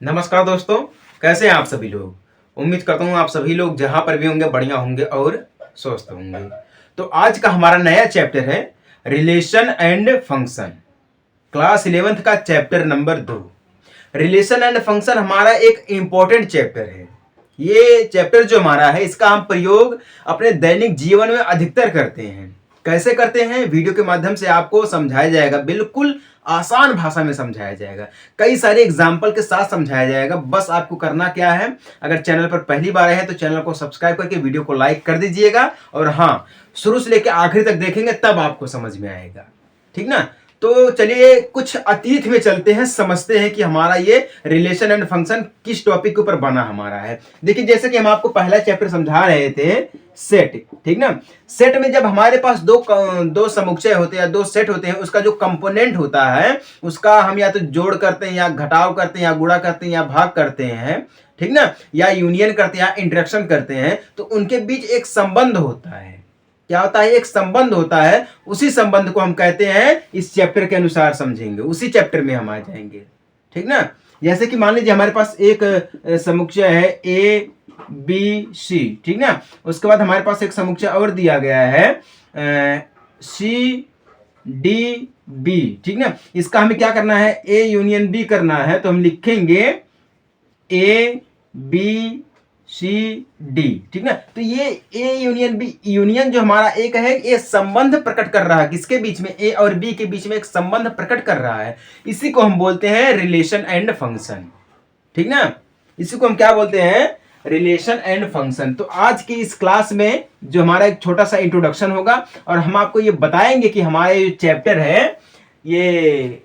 नमस्कार दोस्तों, कैसे हैं आप सभी लोग। उम्मीद करता हूँ आप सभी लोग जहाँ पर भी होंगे बढ़िया होंगे और स्वस्थ होंगे। तो आज का हमारा नया चैप्टर है relation and function, class 11th का chapter number 2। Relation and function हमारा एक इम्पोर्टेंट चैप्टर है। ये चैप्टर जो हमारा है इसका हम प्रयोग अपने दैनिक जीवन में अधिकतर करते हैं। कैसे करते हैं, वीडियो के माध्यम से आपको समझाया जाएगा, बिल्कुल आसान भाषा में समझाया जाएगा, कई सारे एग्जाम्पल के साथ समझाया जाएगा। बस आपको करना क्या है, अगर चैनल पर पहली बार आए हैं तो चैनल को सब्सक्राइब करके वीडियो को लाइक कर दीजिएगा। और हाँ, शुरू से लेकर आखिर तक देखेंगे तब आपको समझ में आएगा, ठीक ना। तो चलिए कुछ अतीत में चलते हैं, समझते हैं कि हमारा ये रिलेशन एंड फंक्शन किस टॉपिक के ऊपर बना हमारा है। देखिए, जैसे कि हम आपको पहला चैप्टर समझा रहे थे सेट, ठीक ना। सेट में जब हमारे पास दो समुच्चय होते हैं या दो सेट होते हैं, उसका जो कंपोनेंट होता है उसका हम या तो जोड़ करते हैं या घटाव करते हैं या गुणा करते हैं या भाग करते हैं, ठीक ना, या यूनियन करते हैं या इंटरेक्शन करते हैं, तो उनके बीच एक संबंध होता है। क्या होता है, एक संबंध होता है। उसी संबंध को हम कहते हैं, इस चैप्टर के अनुसार समझेंगे, उसी चैप्टर में हम आ जाएंगे, ठीक ना। जैसे कि मान लीजिए हमारे पास एक समुच्चय है ए बी सी, ठीक ना। उसके बाद हमारे पास एक समुच्चय और दिया गया है सी डी बी, ठीक ना। इसका हमें क्या करना है, ए यूनियन बी करना है। तो हम लिखेंगे ए बी सी डी, ठीक ना। तो ये ए यूनियन बी, यूनियन जो हमारा एक है, ये संबंध प्रकट कर रहा है किसके बीच में, ए और बी के बीच में एक संबंध प्रकट कर रहा है। इसी को हम बोलते हैं रिलेशन एंड फंक्शन, ठीक ना। इसी को हम क्या बोलते हैं, रिलेशन एंड फंक्शन। तो आज की इस क्लास में जो हमारा एक छोटा सा इंट्रोडक्शन होगा और हम आपको ये बताएंगे कि हमारा ये चैप्टर है ये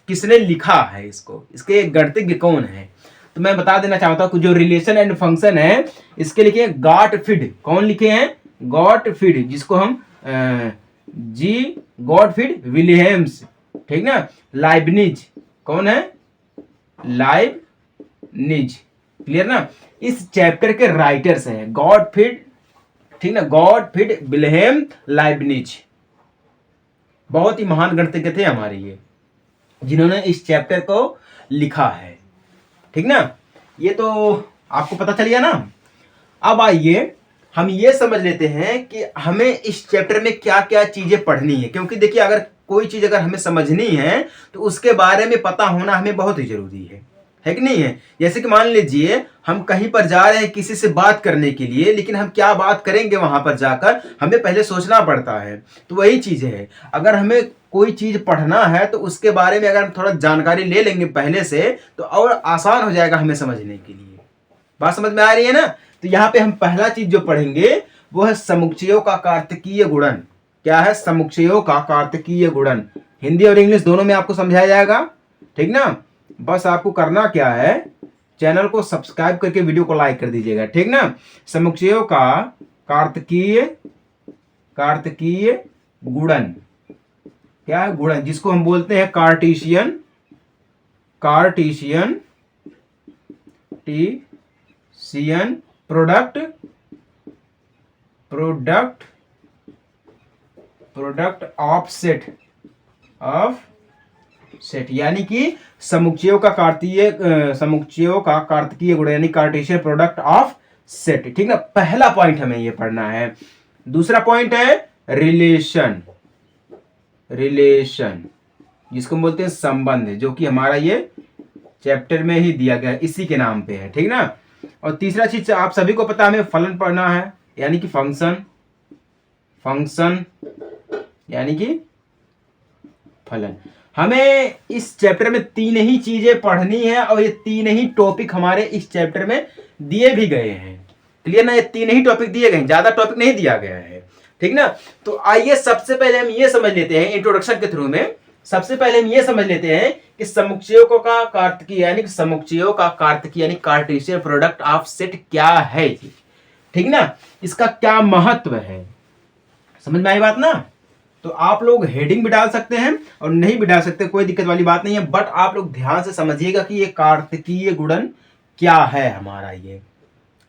किसने लिखा है, इसको, इसके गणितज्ञ कौन है। तो मैं बता देना चाहता हूं कि जो रिलेशन एंड फंक्शन है इसके लिखे गॉटफ्रीड। कौन लिखे हैं, गॉटफ्रीड, जिसको हम जी गॉटफ्रीड विलियम्स, ठीक ना। लाइबनिज, कौन है, लाइबनिज, क्लियर ना। इस चैप्टर के राइटर्स हैं गॉटफ्रीड, ठीक ना, गॉटफ्रीड विल्हेम लाइबनिज। बहुत ही महान गणितज्ञ थे हमारे ये, जिन्होंने इस चैप्टर को लिखा है, ठीक ना। ये तो आपको पता चल गया ना। अब आइए हम ये समझ लेते हैं कि हमें इस चैप्टर में क्या क्या चीजें पढ़नी है, क्योंकि देखिए अगर कोई चीज अगर हमें समझनी है तो उसके बारे में पता होना हमें बहुत ही जरूरी है कि नहीं है। जैसे कि मान लीजिए हम कहीं पर जा रहे हैं किसी से बात करने के लिए, लेकिन हम क्या बात करेंगे वहां पर जाकर, हमें पहले सोचना पड़ता है। तो वही चीज है, अगर हमें कोई चीज पढ़ना है तो उसके बारे में अगर हम थोड़ा जानकारी ले लेंगे पहले से तो और आसान हो जाएगा हमें समझने के लिए। बात समझ में आ रही है ना। तो यहाँ पे हम पहला चीज जो पढ़ेंगे वो है समुच्चयों का कार्तिकीय गुणन। क्या है, समुच्चयों का कार्तिकीय गुणन। हिंदी और इंग्लिश दोनों में आपको समझाया जाएगा, ठीक ना। बस आपको करना क्या है, चैनल को सब्सक्राइब करके वीडियो को लाइक कर दीजिएगा, ठीक ना। समुच्चयों का कार्तिकीय गुणन, क्या है, गुणन, जिसको हम बोलते हैं कार्टेशियन प्रोडक्ट ऑफ सेट, यानी कि समुच्चयों का कार्तिकीय गुण यानी कार्टेशियन प्रोडक्ट ऑफ सेट, ठीक ना। पहला पॉइंट हमें ये पढ़ना है। दूसरा पॉइंट है रिलेशन, जिसको हम बोलते हैं संबंध, जो कि हमारा ये चैप्टर में ही दिया गया है, इसी के नाम पे है, ठीक ना। और तीसरा चीज आप सभी को पता है, हमें फलन पढ़ना है, यानी कि फंक्शन यानी कि फलन। हमें इस चैप्टर में तीन ही चीजें पढ़नी है और ये तीन ही टॉपिक हमारे इस चैप्टर में दिए भी गए हैं, क्लियर ना। ये तीन ही टॉपिक दिए गए, ज्यादा टॉपिक नहीं दिया गया है, ठीक ना। तो आइए सबसे पहले हम ये समझ लेते हैं इंट्रोडक्शन के थ्रू में, सबसे पहले हम ये समझ लेते हैं कि समुच्चयों का कार्तिकीय यानी कार्टेशियन प्रोडक्ट ऑफ सेट क्या है, ठीक ना। इसका क्या महत्व है, समझ में आई बात ना। तो आप लोग हेडिंग भी डाल सकते हैं और नहीं भी डाल सकते, कोई दिक्कत वाली बात नहीं है, बट आप लोग ध्यान से समझिएगा कि ये कार्तिकीय गुणन क्या है हमारा ये।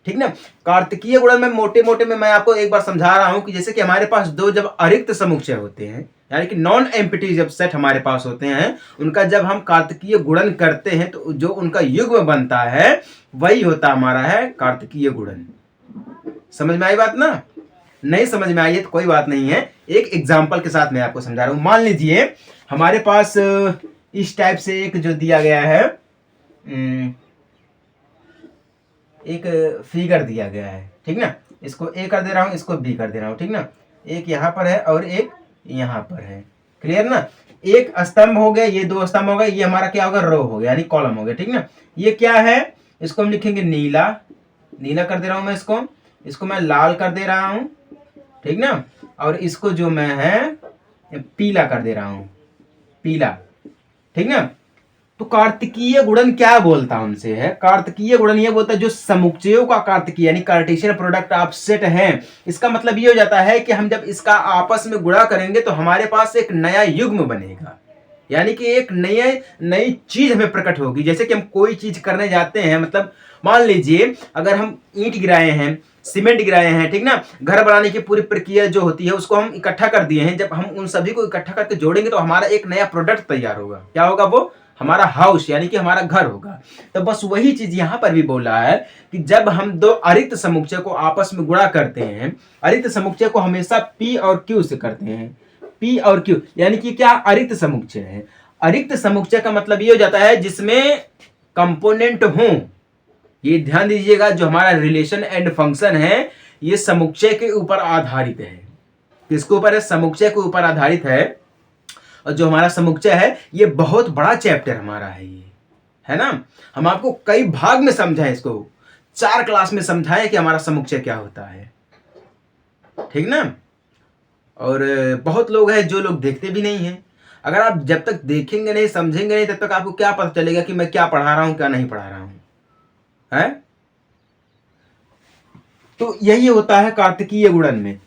ठीक ना। कार्तिकीय गुणन में मोटे मोटे में मैं आपको एक बार समझा रहा हूं कि जैसे कि हमारे पास दो जब अरिक्त समुच्चय होते हैं, यानी कि नॉन एम्प्टी जब सेट हमारे पास होते हैं, उनका जब हम कार्तिकीय गुणन करते हैं तो जो उनका युग्म बनता है वही होता हमारा है कार्तिकीय गुणन। समझ में आई बात ना? नहीं समझ में आई है तो कोई बात नहीं है, एक एग्जाम्पल के साथ मैं आपको समझा रहा हूं। मान लीजिए हमारे पास इस टाइप से एक जो दिया गया है, एक फिगर दिया गया है, ठीक ना। इसको ए कर दे रहा हूं, इसको बी कर दे रहा हूं, ठीक ना। एक यहां पर है और एक यहां पर है, क्लियर ना। एक स्तंभ हो गया, ये दो स्तंभ हो गए, ये हमारा क्या होगा, रो हो गया यानी कॉलम हो गया, ठीक ना। ये क्या है, इसको हम लिखेंगे नीला, नीला कर दे रहा हूं मैं, इसको मैं लाल कर दे रहा हूं, ठीक ना। और इसको जो मैं है पीला कर दे रहा हूं, पीला, ठीक ना। तो कार्तिकीय गुणन क्या बोलता हमसे है, कार्तिकीय गुणन ये बोलता है जो समुच्चयों का कार्तिकीय यानी कार्टेशियन प्रोडक्ट ऑफ सेट है। इसका मतलब ये हो जाता है कि हम जब इसका आपस में गुणा करेंगे तो हमारे पास एक नया युग्म बनेगा, यानी कि एक नई चीज हमें प्रकट होगी। जैसे कि हम कोई चीज करने जाते हैं, मतलब मान लीजिए अगर हम ईंट गिराए हैं, सीमेंट गिराए हैं, ठीक ना, घर बनाने की पूरी प्रक्रिया जो होती है उसको हम इकट्ठा कर दिए हैं। जब हम उन सभी को इकट्ठा करके जोड़ेंगे तो हमारा एक नया प्रोडक्ट तैयार होगा। क्या होगा वो, हमारा हाउस यानी कि हमारा घर होगा। तो बस वही चीज यहां पर भी बोल रहा है कि जब हम दो अरिक्त समुच्चय को आपस में गुणा करते हैं, अरिक्त समुच्चय को हमेशा पी और क्यू से करते हैं, पी और क्यू यानी कि क्या, अरिक्त समुच्चय है। अरिक्त समुच्चय का मतलब ये हो जाता है जिसमें कंपोनेंट हो। ये ध्यान दीजिएगा, जो हमारा रिलेशन एंड फंक्शन है ये समुच्चय के ऊपर आधारित है। किसके ऊपर है, समुच्चय के ऊपर आधारित है। और जो हमारा समुच्चय है ये बहुत बड़ा चैप्टर हमारा है, ये है ना। हम आपको कई भाग में समझाएं, इसको 4 क्लास में समझाएं कि हमारा समुच्चय क्या होता है, ठीक ना। और बहुत लोग हैं जो लोग देखते भी नहीं हैं। अगर आप जब तक देखेंगे नहीं, समझेंगे नहीं, तब तक आपको क्या पता चलेगा कि मैं क्या पढ़ा रहा हूं क्या नहीं पढ़ा रहा हूं, है। तो यही होता है कार्तिकीय गुणन में।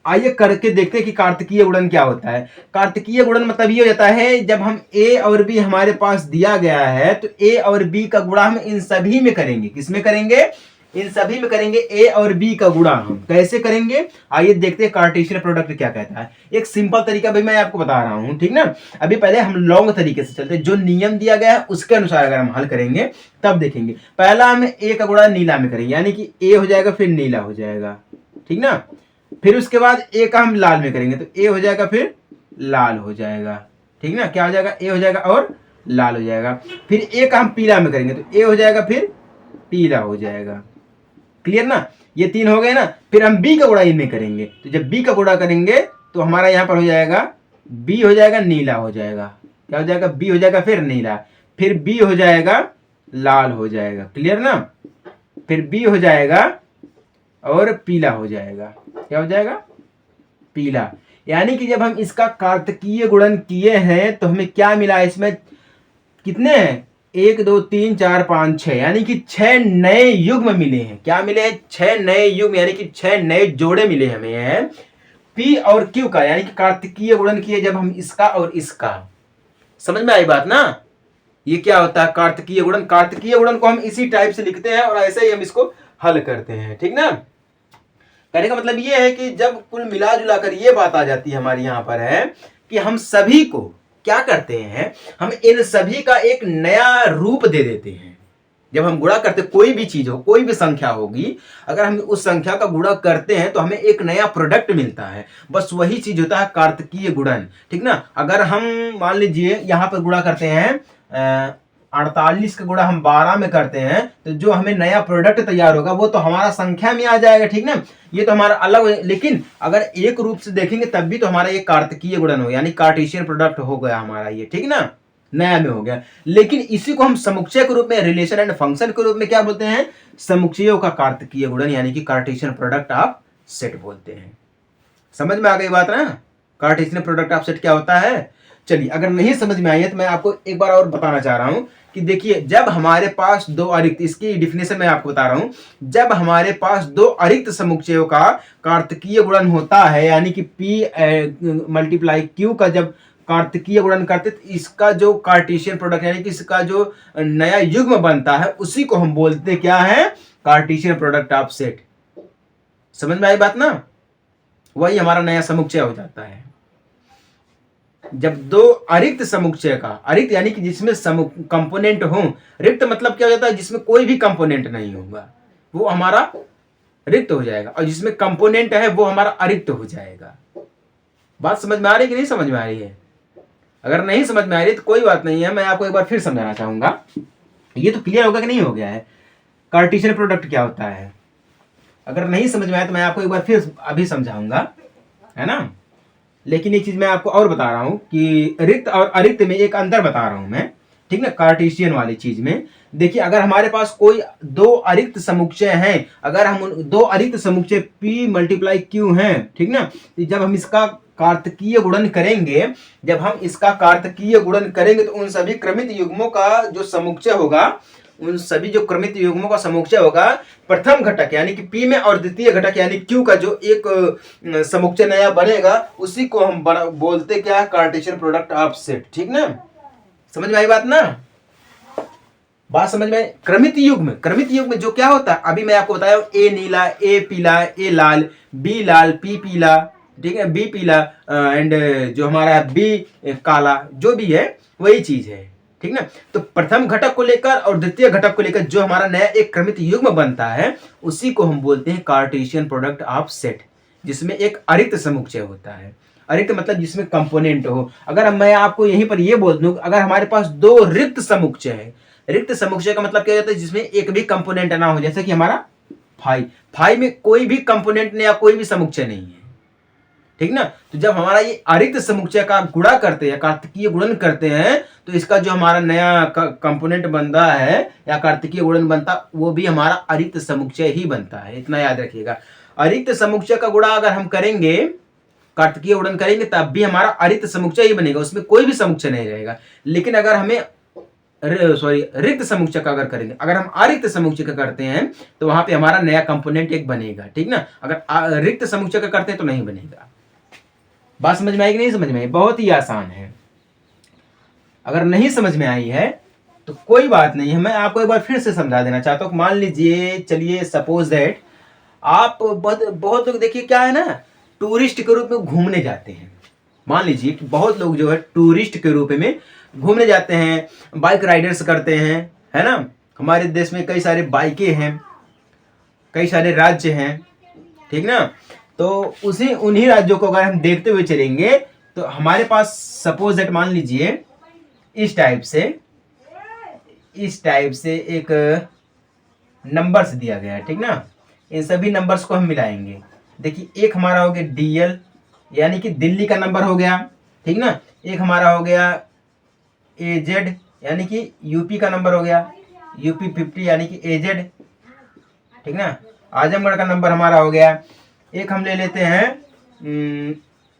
आइए करके देखते हैं कि कार्तिकीय गुणन क्या होता है। कार्तिकीय गुणन मतलब ये हो जाता है जब हम ए और बी हमारे पास दिया गया है तो ए और बी का गुणा हम इन सभी में करेंगे। किसमें करेंगे, इन सभी में करेंगे। ए और बी का गुणा हम कैसे करेंगे, आइए देखते हैं कार्टेशियन प्रोडक्ट क्या कहता है। एक सिंपल तरीका भाई मैं आपको बता रहा हूं, ठीक ना। अभी पहले हम लॉन्ग तरीके से चलते हैं, जो नियम दिया गया है उसके अनुसार अगर हम हल करेंगे तब देखेंगे। पहला हम ए का गुणा नीला में करेंगे, यानी कि ए हो जाएगा फिर नीला हो जाएगा, ठीक ना। फिर उसके बाद ए का हम लाल में करेंगे तो ए हो जाएगा फिर लाल हो जाएगा, ठीक ना। क्या हो जाएगा, ए हो जाएगा और लाल हो जाएगा। फिर ए का हम पीला में करेंगे तो ए हो जाएगा फिर पीला हो जाएगा, क्लियर ना। ये 3 हो गए ना। फिर हम बी का गुणा इनमें करेंगे तो जब बी का गुणा करेंगे तो हमारा यहां पर हो जाएगा बी हो जाएगा नीला हो जाएगा। क्या हो जाएगा, बी हो जाएगा फिर नीला, फिर बी हो जाएगा लाल हो जाएगा, क्लियर ना। फिर बी हो जाएगा और पीला हो जाएगा। क्या हो जाएगा, पीला। यानी कि जब हम इसका कार्तिकीय गुणन किए हैं तो हमें क्या मिला, इसमें कितने हैं, 1 2 3 4 5 6 यानी कि 6 नए युग्म मिले हैं। क्या मिले हैं, 6 नए युग्म यानी कि 6 नए जोड़े मिले हमें हैं पी और क्यू का, यानी कि कार्तिकीय गुणन किए जब हम इसका और इसका। समझ में आई बात ना। ये क्या होता है कार्तिकीय गुणन। कार्तिकीय गुणन को हम इसी टाइप से लिखते हैं और ऐसे ही हम इसको हल करते हैं, ठीक ना। कहने का मतलब ये है कि जब कुल मिला जुला कर ये बात आ जाती है हमारी यहां पर है कि हम सभी को क्या करते हैं, हम इन सभी का एक नया रूप दे देते हैं। जब हम गुणा करते, कोई भी चीज हो, कोई भी संख्या होगी, अगर हम उस संख्या का गुणा करते हैं तो हमें एक नया प्रोडक्ट मिलता है। बस वही चीज होता है कार्तिकीय गुणन, ठीक ना। अगर हम मान लीजिए यहां पर गुणा करते हैं 48 का गुणा हम 12 में करते हैं तो जो हमें नया प्रोडक्ट तैयार होगा वो तो हमारा संख्या में आ जाएगा, ठीक ना। ये तो हमारा अलग, लेकिन अगर एक रूप से देखेंगे तब भी तो हमारा ये कार्तिकीय गुणन हो, यानी कार्टेशियन प्रोडक्ट हो गया हमारा ये, ठीक ना, नया में हो गया। लेकिन इसी को हम समुच्चय के रूप में, रिलेशन एंड फंक्शन के रूप में क्या बोलते हैं, समुच्चयों का कार्तिकीय गुणन यानी कि कार्टेशियन प्रोडक्ट ऑफ सेट बोलते हैं। समझ में आ गई बात ना, कार्टेशियन प्रोडक्ट ऑफ सेट क्या होता है। चलिए अगर नहीं समझ में आई है तो मैं आपको एक बार और बताना चाह रहा हूं कि देखिए जब हमारे पास दो अरिक्त, इसकी डिफिनेशन मैं आपको बता रहा हूं, जब हमारे पास दो अरिक्त समुच्चयों का कार्तिकीय गुणन होता है यानी कि P मल्टीप्लाई Q का जब कार्तिकीय गुणन करते तो इसका जो कार्टेशियन प्रोडक्ट यानी कि इसका जो नया युग्म बनता है उसी को हम बोलते क्या है, कार्टेशियन प्रोडक्ट ऑफ सेट। समझ में आई बात ना? वही हमारा नया समुच्चय हो जाता है। जब दो अरिक्त समुच्चय का, अरिक्त यानी कि जिसमें कंपोनेंट हो, रिक्त मतलब क्या हो जाता है, जिसमें कोई भी कंपोनेंट नहीं होगा वो हमारा रिक्त हो जाएगा, और जिसमें कंपोनेंट है वो हमारा अरिक्त हो जाएगा। बात समझ में आ रही है कि नहीं समझ में आ रही है? अगर नहीं समझ में आ रही तो कोई बात नहीं है, मैं आपको एक बार फिर समझाना चाहूंगा। ये तो क्लियर होगा कि नहीं हो गया है कार्टेशियन प्रोडक्ट क्या होता है? अगर नहीं समझ में आया तो मैं आपको एक बार फिर अभी समझाऊंगा, है ना? लेकिन एक चीज मैं आपको और बता रहा हूं कि रिक्त और अरिक्त में एक अंतर बता रहा हूं मैं, ठीक ना? कार्टेशियन वाली चीज में देखिए, अगर हमारे पास कोई दो अरिक्त समुच्चय हैं, अगर हम उन दो अरिक्त समुच्चय P मल्टीप्लाई Q हैं, ठीक ना, तो जब हम इसका कार्तकीय गुणन करेंगे, जब हम इसका कार्तकीय गुणन करेंगे तो उन सभी क्रमित युग्मों का जो समुच्चय होगा, उन सभी जो क्रमित युग्मों का समुच्चय होगा, प्रथम घटक यानी कि P में और द्वितीय घटक यानी Q का जो एक समुच्चय नया बनेगा, उसी को हम बोलते क्या है, कार्टेशियन प्रोडक्ट ऑफ सेट। ठीक ना? समझ में आई बात ना? बात समझ में? क्रमित युग्म जो क्या होता है, अभी मैं आपको बताया, ए नीला, ए पीला, ए लाल, बी लाल, पी पीला, ठीक है, बी पीला, एंड जो हमारा बी काला, जो भी है वही चीज है। ठीक ना? तो प्रथम घटक को लेकर और द्वितीय घटक को लेकर जो हमारा नया एक क्रमित युग्म बनता है, उसी को हम बोलते हैं कार्टेशियन प्रोडक्ट ऑफ सेट, जिसमें एक अरिक्त समुच्चय होता है। अरिक्त मतलब जिसमें कंपोनेंट हो। अगर मैं आपको यहीं पर यह बोल दूं, अगर हमारे पास दो रिक्त समुच्चय है, रिक्त समुच्चय का मतलब क्या होता है, जिसमें एक भी कंपोनेंट ना हो, जैसे कि हमारा फाई में कोई भी कंपोनेंट या कोई भी समुच्चय नहीं है। ठीक ना? तो जब हमारा ये अरिक्त समुच्चय का गुणा करते हैं, कार्तकीय गुणन करते हैं, तो इसका जो हमारा नया कंपोनेंट बनता है या कार्तकीय गुणन बनता, वो भी हमारा अरिक्त समुच्चय ही बनता है। इतना याद रखिएगा। अरिक्त समुच्चय का गुणा अगर हम करेंगे, कार्तकीय गुणन करेंगे, तब भी हमारा अरिक्त समुच्चय ही बनेगा, उसमें कोई भी समुच्चय नहीं रहेगा। लेकिन अगर हमें रिक्त समुच्चय का अगर करेंगे, अगर हम अरिक्त समुच्चय का करते हैं, तो वहां पे हमारा नया कंपोनेंट एक बनेगा। ठीक ना? अगर रिक्त समुच्चय का करते हैं तो नहीं बनेगा। बात समझ में आई कि नहीं समझ में आई? बहुत ही आसान है। अगर नहीं समझ में आई है तो कोई बात नहीं है, मैं आपको एक बार फिर से समझा देना चाहता हूँ। मान लीजिए, चलिए सपोज दैट आप बहुत लोग देखिए क्या है ना, टूरिस्ट के रूप में घूमने जाते हैं। मान लीजिए कि बहुत लोग जो है टूरिस्ट के रूप में घूमने जाते हैं, बाइक राइडर्स करते हैं, है ना? हमारे देश में कई सारे बाइकें हैं, कई सारे राज्य हैं, ठीक ना? तो उन्हीं राज्यों को अगर हम देखते हुए चलेंगे, तो हमारे पास सपोज दैट मान लीजिए इस टाइप से एक नंबर्स दिया गया है। ठीक ना? इन सभी नंबर्स को हम मिलाएंगे। देखिए, एक हमारा हो गया DL यानी कि दिल्ली का नंबर हो गया, ठीक ना? एक हमारा हो गया AZ यानी कि यूपी का नंबर हो गया, UP 50 यानी कि AZ, ठीक ना? आजमगढ़ का नंबर हमारा हो गया। एक हम ले लेते हैं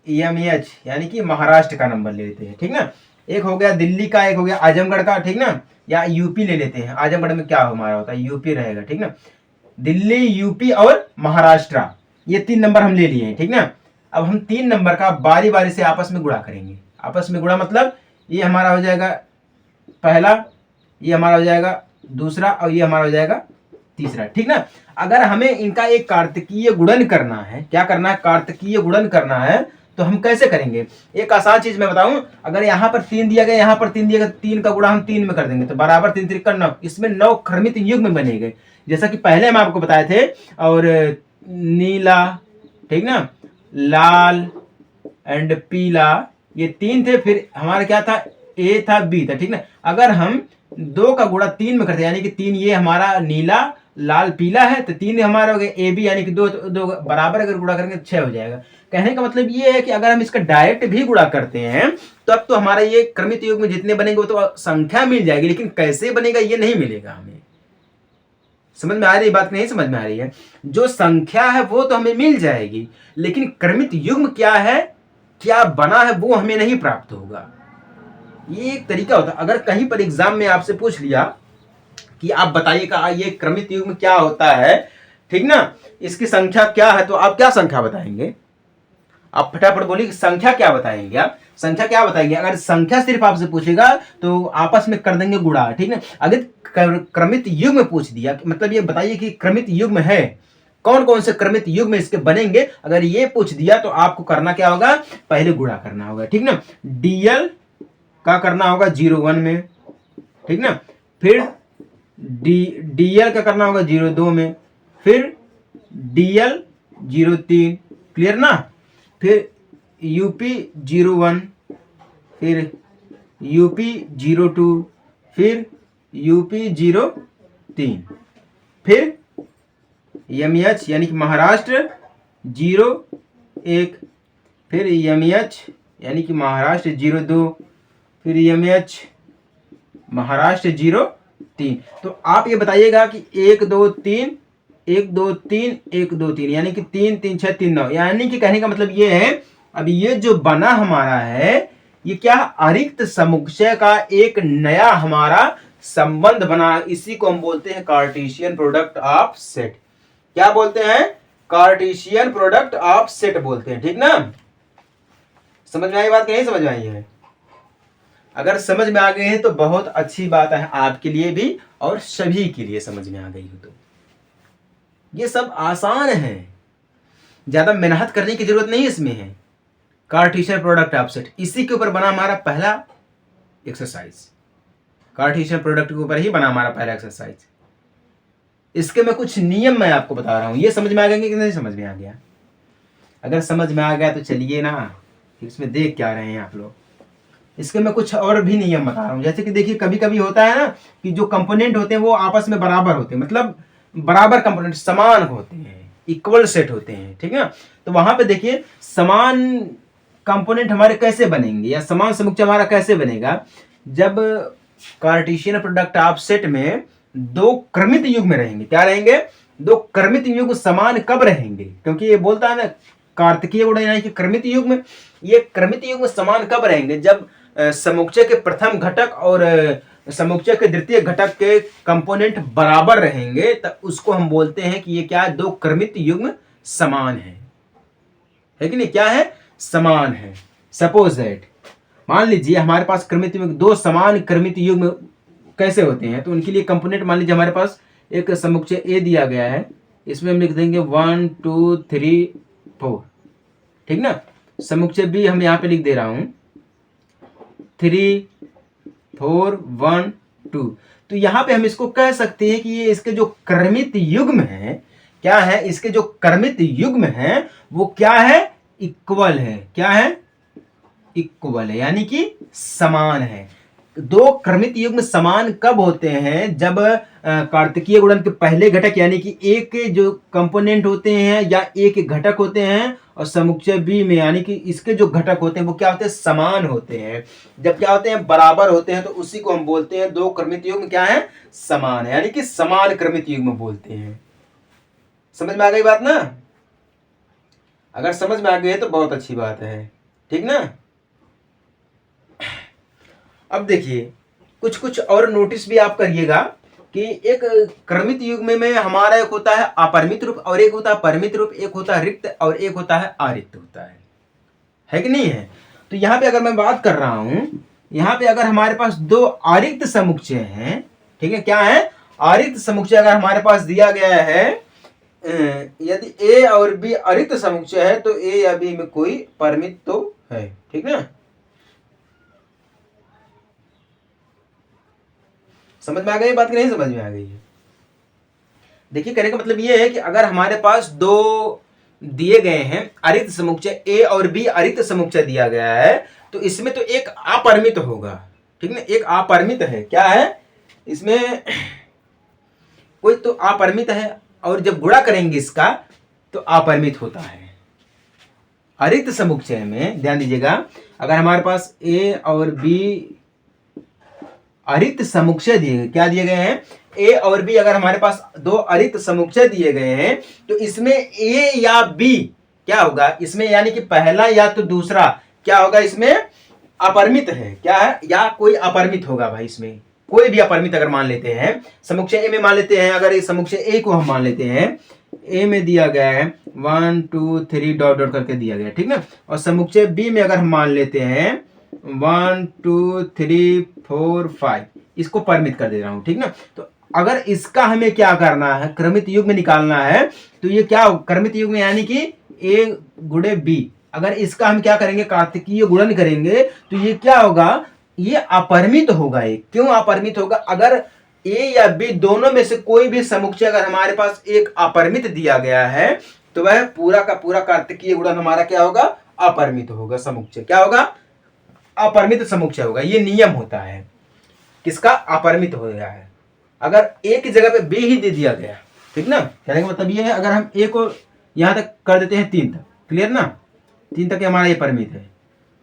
EMH यानी कि महाराष्ट्र का नंबर ले लेते हैं, ठीक ना? एक हो गया दिल्ली का, एक हो गया आजमगढ़ का, ठीक ना? या यूपी ले लेते हैं, आजमगढ़ में क्या हमारा होता है, यूपी रहेगा, ठीक ना? दिल्ली, यूपी और महाराष्ट्र, ये 3 नंबर हम ले लिए हैं, ठीक ना? अब हम 3 नंबर का बारी बारी से आपस में गुणा करेंगे। आपस में गुणा मतलब ये हमारा हो जाएगा पहला, ये हमारा हो जाएगा दूसरा, और ये हमारा हो जाएगा तीसरा। ठीक ना? अगर हमें इनका एक कार्तकीय गुणन करना है, क्या करना है, कार्तकीय गुणन करना है, तो हम कैसे करेंगे? एक आसान चीज मैं बताऊं, अगर यहाँ पर 3 दिया गया, यहाँ पर 3 दिया गया, 3 का गुणा हम 3 में कर देंगे, तो बराबर 3 3 9, इसमें 9 क्रमित युग्म बनेंगे, जैसा कि पहले हम आपको बताए थे। और नीला, ठीक ना, लाल एंड पीला, ये 3 थे। फिर हमारा क्या था, A था, B था, ठीक ना? अगर हम 2 का गुणा 3 में करते हैं, यानी कि 3 ये हमारा नीला, लाल, पीला है, तो 3 हमारा हो गया AB यानी कि 2 बराबर अगर गुणा करेंगे तो 6 हो जाएगा। कहने का मतलब ये है कि अगर हम इसका डायरेक्ट भी गुणा करते हैं, तो अब तो हमारा ये क्रमित युग्म में जितने बनेंगे वो तो संख्या मिल जाएगी, लेकिन कैसे बनेगा ये नहीं मिलेगा हमें। समझ में आ रही बात? नहीं समझ में आ रही है? जो संख्या है वो तो हमें मिल जाएगी, लेकिन क्रमित युग्म क्या है, क्या बना है, वो हमें नहीं प्राप्त होगा। ये एक तरीका होता है। अगर कहीं पर एग्जाम में आपसे पूछ लिया कि आप बताइएगा ये क्रमित युग्म क्या होता है, ठीक ना, इसकी संख्या क्या है, तो आप क्या संख्या बताएंगे? आप फटाफट बोलिए कि संख्या क्या बताएंगे, आप संख्या क्या बताएंगे। अगर संख्या सिर्फ आपसे पूछेगा तो आपस में कर देंगे गुणा, ठीक है। अगर क्रमित युग्म पूछ दिया, मतलब ये बताइए कि क्रमित युग्म है, कौन कौन से क्रमित युग्म इसके बनेंगे, अगर ये पूछ दिया तो आपको करना क्या होगा, पहले गुणा करना होगा, ठीक ना। डीएल का करना होगा 0 1 में, ठीक ना। फिर डीएल का करना होगा 0 2 में, फिर डीएल 0 3, क्लियर ना। फिर यूपी 0 1, फिर यूपी 0 2, फिर यूपी 0 3, फिर एमएच यानी कि महाराष्ट्र 0 1, फिर एमएच यानी कि महाराष्ट्र 0 2, फिर एमएच महाराष्ट्र 0 3। तो आप ये बताइएगा कि 1 2 3 1 2 3 1 2 3 यानी कि 3 3 6 3 9, यानी कि कहने का मतलब ये है, अब ये जो बना हमारा है ये क्या, अरिक्त समुच्चय का एक नया हमारा संबंध बना, इसी को हम बोलते हैं कार्टेशियन प्रोडक्ट ऑफ सेट। क्या बोलते हैं, कार्टेशियन प्रोडक्ट ऑफ सेट बोलते हैं, ठीक ना। समझ में आई बात कि नहीं समझ में आई है? अगर समझ में आ गई है तो बहुत अच्छी बात है आपके लिए भी और सभी के लिए समझ में आ गई हो तो। ये सब आसान है, ज्यादा मेहनत करने की जरूरत नहीं इसमें है। कार्टेशियन प्रोडक्ट ऑफ सेट, इसी के ऊपर बना हमारा पहला एक्सरसाइज, कार्टेशियन प्रोडक्ट के ऊपर ही बना हमारा पहला एक्सरसाइज। इसके मैं कुछ नियम मैं आपको बता रहा हूं, ये समझ में आ गए कि नहीं समझ में आ गया? अगर समझ में आ गया तो चलिए ना, इसमें देख क्या रहे हैं आप लोग। इसके मैं कुछ और भी नियम बता रहा हूं, जैसे कि देखिए कभी कभी होता है ना कि जो कंपोनेंट होते हैं वो आपस में बराबर होते हैं, मतलब बराबर कंपोनेंट समान होते हैं, इक्वल सेट होते हैं, ठीक है। तो वहां पे देखिए समान कंपोनेंट हमारे कैसे बनेंगे या समान समुच्चय हमारा कैसे बनेगा, जब कार्टेशियन प्रोडक्ट ऑफ सेट में दो क्रमित युग्म रहेंगे। क्या रहेंगे, दो क्रमित युग्म समान कब रहेंगे, क्योंकि ये बोलता है ना कार्तिकीय गुण यानी कि क्रमित युग्म, ये क्रमित युग्म समान कब रहेंगे, जब समुच्चय के प्रथम घटक और समुच्चय के द्वितीय घटक के कंपोनेंट बराबर रहेंगे, तब उसको हम बोलते हैं कि ये क्या है, दो क्रमित युग्म समान है कि नहीं, क्या है, समान है। सपोज दैट, मान लीजिए हमारे पास क्रमित युग्म, दो समान क्रमित युग्म कैसे होते हैं, तो उनके लिए कंपोनेंट मान लीजिए हमारे पास एक समुच्चय ए दिया गया है, इसमें हम लिख देंगे 1 2 3 4, ठीक ना। समुच्चय बी हम यहां पे लिख दे रहा हूं 3 4 1 2। तो यहां पे हम इसको कह सकते हैं कि ये इसके जो क्रमित युग्म है, क्या है, इसके जो क्रमित युग्म है वो क्या है, इक्वल है। क्या है, इक्वल है, यानी कि समान है। दो क्रमित युग्म समान कब होते हैं, जब कार्तिकीय गुणन के पहले घटक यानी कि ए के जो कंपोनेंट होते हैं या ए के घटक होते हैं और समुच्चय बी में यानी कि इसके जो घटक होते हैं वो क्या होते हैं, समान होते हैं। जब क्या होते हैं, बराबर होते हैं, तो उसी को हम बोलते हैं दो क्रमित युग्म क्या है, समान है, यानी कि समान क्रमित युग्म बोलते हैं। समझ में आ गई बात ना? अगर समझ में आ गई है तो बहुत अच्छी बात है, ठीक ना। अब देखिए कुछ कुछ और नोटिस भी आप करिएगा कि एक क्रमित युग्म में हमारा एक होता है अपरिमित रूप और एक होता है परिमित रूप, एक होता है रिक्त और एक होता है अरिक्त होता है कि नहीं है। तो यहाँ पे अगर मैं बात कर रहा हूं, यहाँ पे अगर हमारे पास दो अरिक्त समुच्चय हैं, ठीक है, क्या है, अरिक्त समुच्चय अगर हमारे पास दिया गया है, यदि ए और बी अरिक्त समुच्चय है तो ए या बी में कोई परिमित तो है, ठीक ना। समझ में आ गई बात कि नहीं समझ में आ गई है? देखिए कहने का मतलब ये है कि अगर हमारे पास दो दिए गए हैं अरिक्त समुच्चय ए और बी अरिक्त समुच्चय दिया गया है, तो इसमें तो एक अपरिमित होगा, ठीक ना, एक अपरिमित है। क्या है, इसमें कोई तो अपरिमित है और जब गुणा करेंगे इसका तो अपरिमित होता है। अरिक्त समुच्चय में ध्यान दीजिएगा, अगर हमारे पास ए और बी अरिक्त समुच्चय दिए गए, क्या दिए गए हैं, ए और बी अगर हमारे पास दो अरिक्त समुच्चय दिए गए हैं तो इसमें ए या बी क्या होगा, इसमें यानी कि पहला या तो दूसरा क्या होगा, इसमें अपरिमित है। क्या है, या कोई अपरिमित होगा भाई, इसमें कोई भी अपरिमित अगर मान लेते हैं, समुच्चय ए में मान लेते हैं, अगर इस समुच्चय ए को हम मान लेते हैं, ए में दिया गया है 1 2 3 डॉट डॉट करके दिया गया है, ठीक ना। और समुच्चय बी में अगर हम मान लेते हैं 1 2 3 4 5, इसको परिमित कर दे रहा हूं, ठीक ना। तो अगर इसका हमें क्या करना है, क्रमित युग्म निकालना है, तो ये क्या क्रमित युग्म यानी कि ए गुणे बी, अगर इसका हम क्या करेंगे, कार्तिकीय गुणन करेंगे, तो ये क्या होगा, ये अपरिमित होगा। एक क्यों अपरिमित होगा, अगर ए या बी दोनों में से कोई भी समुच्चय अगर हमारे पास एक अपरिमित दिया गया है, तो वह पूरा का पूरा कार्तिकीय गुणन हमारा क्या होगा, अपरिमित होगा। समुच्चय क्या होगा, अपरिमित समुच्चय होगा। ये नियम होता है किसका, अपरिमित हो गया है। अगर ए की जगह पे बी ही दे दिया गया, ठीक ना, कहने का मतलब ये है, अगर हम ए को यहां तक कर देते हैं 3 तक, क्लियर ना, 3 तक हमारा ये परिमित है,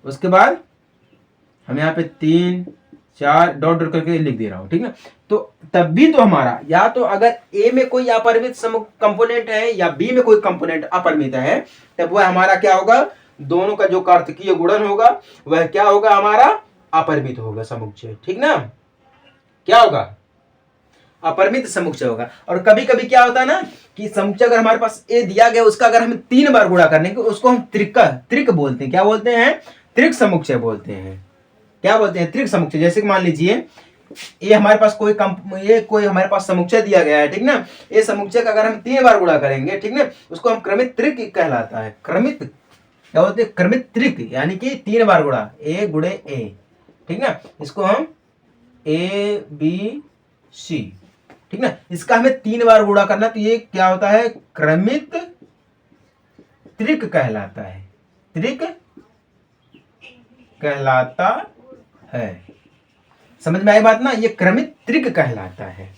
उसके बाद हम यहाँ पे 3 4 डॉट डॉट करके लिख दे रहा हूं, ठीक ना। तो तब भी तो हमारा, या तो अगर ए में कोई अपरिमित कंपोनेंट है या बी में कोई कंपोनेंट अपरिमित है, तब वह हमारा क्या होगा, दोनों का जो कार्तिकीय गुणन होगा वह क्या होगा, हमारा अपरिमित होगा समुच्चय, ठीक ना। क्या होगा, अपरिमित समुच्चय होगा। और कभी कभी क्या होता है ना कि समुच्चय अगर हमारे पास ए दिया गया, उसका अगर हम 3 बार गुणा करने के, उसको हम त्रिक बोलते हैं। क्या बोलते हैं, त्रिक समुच्चय बोलते हैं। क्या बोलते हैं, त्रिक समुच्चय। जैसे कि मान लीजिए ये हमारे पास कोई हमारे पास समुच्चय दिया गया है, ठीक ना। ये समुच्चय का अगर हम 3 बार गुणा करेंगे, ठीक ना, उसको हम क्रमित त्रिक कहलाता है। क्रमित क्या बोलते हैं, क्रमित त्रिक, यानी कि 3 बार गुणा, ए गुणे ए, ठीक ना। इसको हम ए बी सी, ठीक ना, इसका हमें 3 बार गुणा करना, तो ये क्या होता है, क्रमित त्रिक कहलाता है। त्रिक कहलाता है। समझ में आई बात ना, ये क्रमित त्रिक कहलाता है।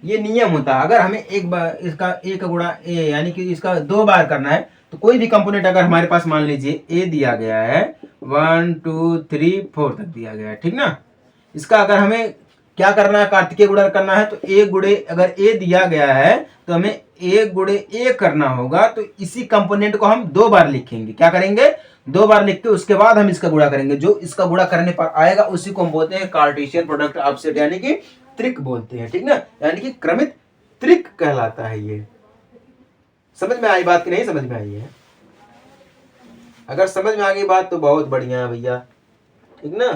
ये नियम होता है। अगर हमें एक बार इसका ए का गुणा ए, यानी कि इसका 2 बार करना है, तो कोई भी कंपोनेंट अगर हमारे पास मान लीजिए ए दिया गया है 1 2 3 4 तक दिया गया है, ठीक ना, इसका अगर हमें क्या करना है, कार्तिकीय गुणन करना है, तो ए गुणे, अगर ए दिया गया है तो हमें ए गुणे ए करना होगा। तो इसी कंपोनेंट को हम 2 बार लिखेंगे। क्या करेंगे, 2 बार लिख के उसके बाद हम इसका गुणा करेंगे। जो इसका गुणा करने पर आएगा उसी को हम बोलते हैं कार्टेशियन प्रोडक्ट ऑफसेट, यानी कि त्रिक बोलते हैं, ठीक ना, यानी कि क्रमित त्रिक कहलाता है। ये समझ में आई बात कि नहीं समझ में आई है? अगर समझ में आ गई बात तो बहुत बढ़िया है भैया, ठीक ना।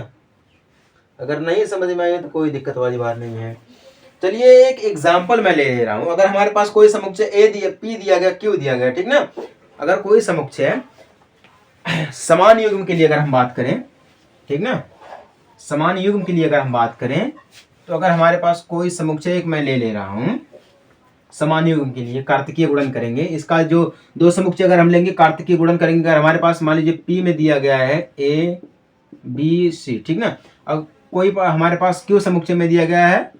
अगर नहीं समझ में आई तो कोई दिक्कत वाली बात नहीं है। चलिए एक एग्जांपल मैं ले रहा हूं। अगर हमारे पास कोई समुच्चय ए दिया, पी दिया गया, क्यू दिया गया, ठीक ना, अगर कोई समुच्चय समान युग्म के लिए अगर हम बात करें, ठीक ना, समान युग्म के लिए अगर हम बात करें, तो अगर हमारे पास कोई समुच्चय एक मैं ले रहा हूं समान युग्म के लिए, कार्तिकीय गुणन करेंगे। इसका जो 2 समुच्चय अगर हम लेंगे, कार्तिकीय गुणन करेंगे, अगर हमारे पास मान लीजिए पी में दिया गया है ए बी सी, ठीक ना, अब कोई हमारे पास क्यू समुच्चय में दिया गया है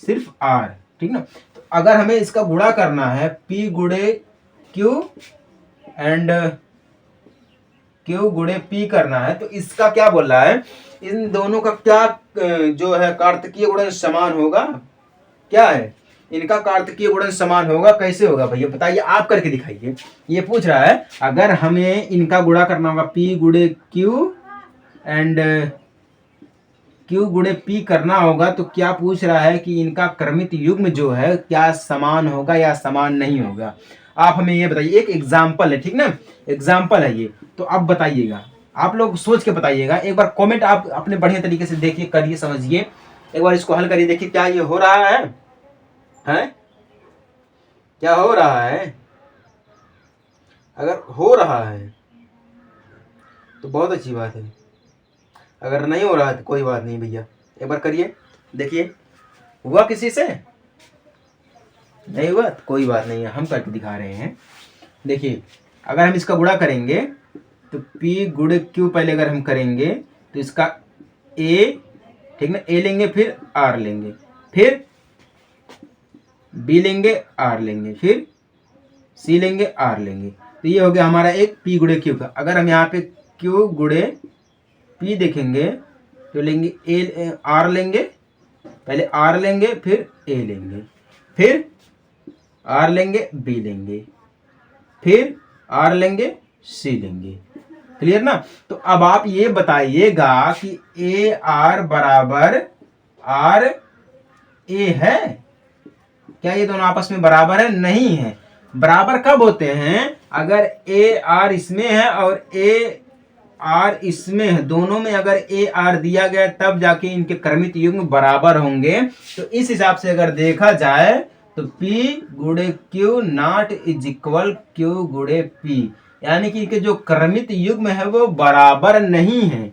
सिर्फ आर, ठीक ना। तो अगर हमें इसका गुणा करना है पी गुणे क्यू एंड क्यू गुणे पी करना है, तो इसका क्या बोल रहा है, इन दोनों का क्या जो है कार्तिकीय गुणन समान होगा। क्या है, इनका कार्तिकीय गुणन समान होगा। कैसे होगा भैया बताइए, आप करके दिखाइए। ये पूछ रहा है अगर हमें इनका गुणा करना होगा पी गुणे क्यू एंड क्यू गुणे पी करना होगा, तो क्या पूछ रहा है कि इनका क्रमित युग्म जो है क्या समान होगा या समान नहीं होगा। आप हमें ये बताइए, एक एग्जाम्पल है, ठीक ना, एग्जाम्पल है ये, तो आप बताइएगा, आप लोग सोच के बताइएगा। एक बार कमेंट आप अपने बढ़िया तरीके से देखिए, करिए, समझिए, एक बार इसको हल करिए, देखिए क्या ये हो रहा है, हैं? क्या हो रहा है? अगर हो रहा है तो बहुत अच्छी बात है, अगर नहीं हो रहा है तो कोई बात नहीं भैया, एक बार करिए, देखिए हुआ किसी से, नहीं हुआ तो कोई बात नहीं है, हम करके दिखा रहे हैं। देखिए अगर हम इसका गुणा करेंगे तो P गुणे Q पहले अगर हम करेंगे तो इसका A, ठीक ना, A लेंगे, फिर R लेंगे, फिर B लेंगे, R लेंगे, फिर C लेंगे, R लेंगे, तो ये हो गया हमारा एक P गुणे Q का। अगर हम यहाँ पे Q गुणे P देखेंगे तो लेंगे A, R लेंगे, पहले R लेंगे, फिर A लेंगे, फिर R लेंगे, B लेंगे, फिर R लेंगे, C लेंगे। क्लियर ना। तो अब आप ये बताइएगा कि AR बराबर RA है क्या? ये दोनों आपस में बराबर है? नहीं है। बराबर कब होते हैं? अगर ए आर इसमें है और ए आर इसमें है, दोनों में अगर ए आर दिया गया तब जाके इनके क्रमित युग्म बराबर होंगे। तो इस हिसाब से अगर देखा जाए तो P गुणे Q not is equal Q गुणे P, यानी कि इनके जो क्रमित युग्म है वो बराबर नहीं है।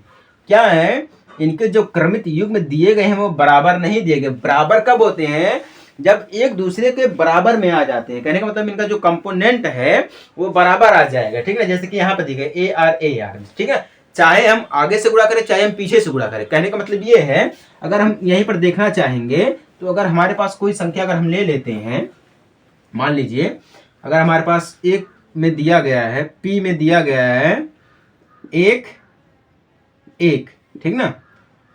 क्या है? इनके जो क्रमित युग्म दिए गए हैं वो बराबर नहीं दिए गए। बराबर कब होते हैं? जब एक दूसरे के बराबर में आ जाते हैं। कहने का मतलब इनका जो कंपोनेंट है वो बराबर आ जाएगा, ठीक है। जैसे कि यहाँ पे दिखे ए आर, ठीक है, चाहे हम आगे से गुणा करें चाहे हम पीछे से गुणा करें। कहने का मतलब ये है, अगर हम यहीं पर देखना चाहेंगे तो अगर हमारे पास कोई संख्या अगर हम ले लेते हैं, मान लीजिए अगर हमारे पास एक में दिया गया है, पी में दिया गया है एक, ठीक ना,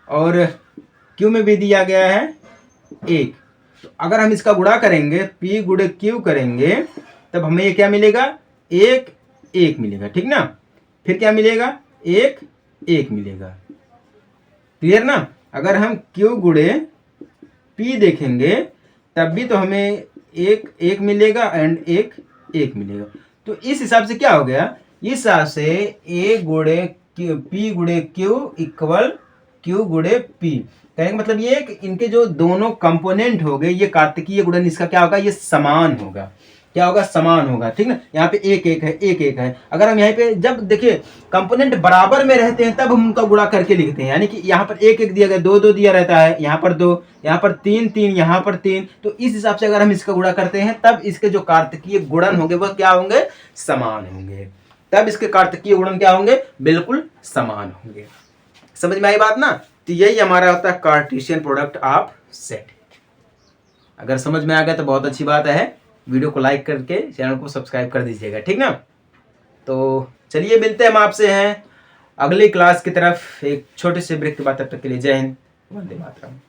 और क्यू में भी दिया गया है एक। तो अगर हम इसका गुणा करेंगे, P गुणे Q करेंगे, तब हमें ये क्या मिलेगा? एक एक मिलेगा, ठीक ना। फिर क्या मिलेगा? एक एक मिलेगा। क्लियर ना? अगर हम Q गुणे P देखेंगे तब भी तो हमें एक एक मिलेगा एंड एक एक मिलेगा। तो इस हिसाब से क्या हो गया? इस हिसाब से A गुणे P गुणे Q इक्वल Q गुणे P। कहने का मतलब ये है कि इनके जो दोनों कंपोनेंट हो गए, ये कार्तिकीय गुणन इसका क्या होगा? ये समान होगा। क्या होगा? समान होगा, ठीक ना। यहाँ पे एक एक है, एक एक है। अगर हम यहाँ पे जब देखिए कंपोनेंट बराबर में रहते हैं तब हम उनका गुणा करके लिखते हैं, यानी कि यहाँ पर एक एक दिया गया, दो दो दिया रहता है, यहाँ पर दो, यहाँ पर तीन तीन, यहाँ पर तीन। तो इस हिसाब से अगर हम इसका गुणा करते हैं तब इसके जो कार्तिकीय गुणन होंगे वह क्या होंगे? समान होंगे। तब इसके कार्तिकीय गुणन क्या होंगे? बिल्कुल समान होंगे। समझ में आई बात ना? तो यही हमारा होता है कार्टेशियन प्रोडक्ट ऑफ सेट। अगर समझ में आ गया तो बहुत अच्छी बात है। वीडियो को लाइक करके चैनल को सब्सक्राइब कर दीजिएगा, ठीक ना। तो चलिए मिलते हैं हम आपसे हैं अगली क्लास की तरफ एक छोटे से ब्रेक के बाद। तब तक के लिए जय हिंद, वंदे मातरम।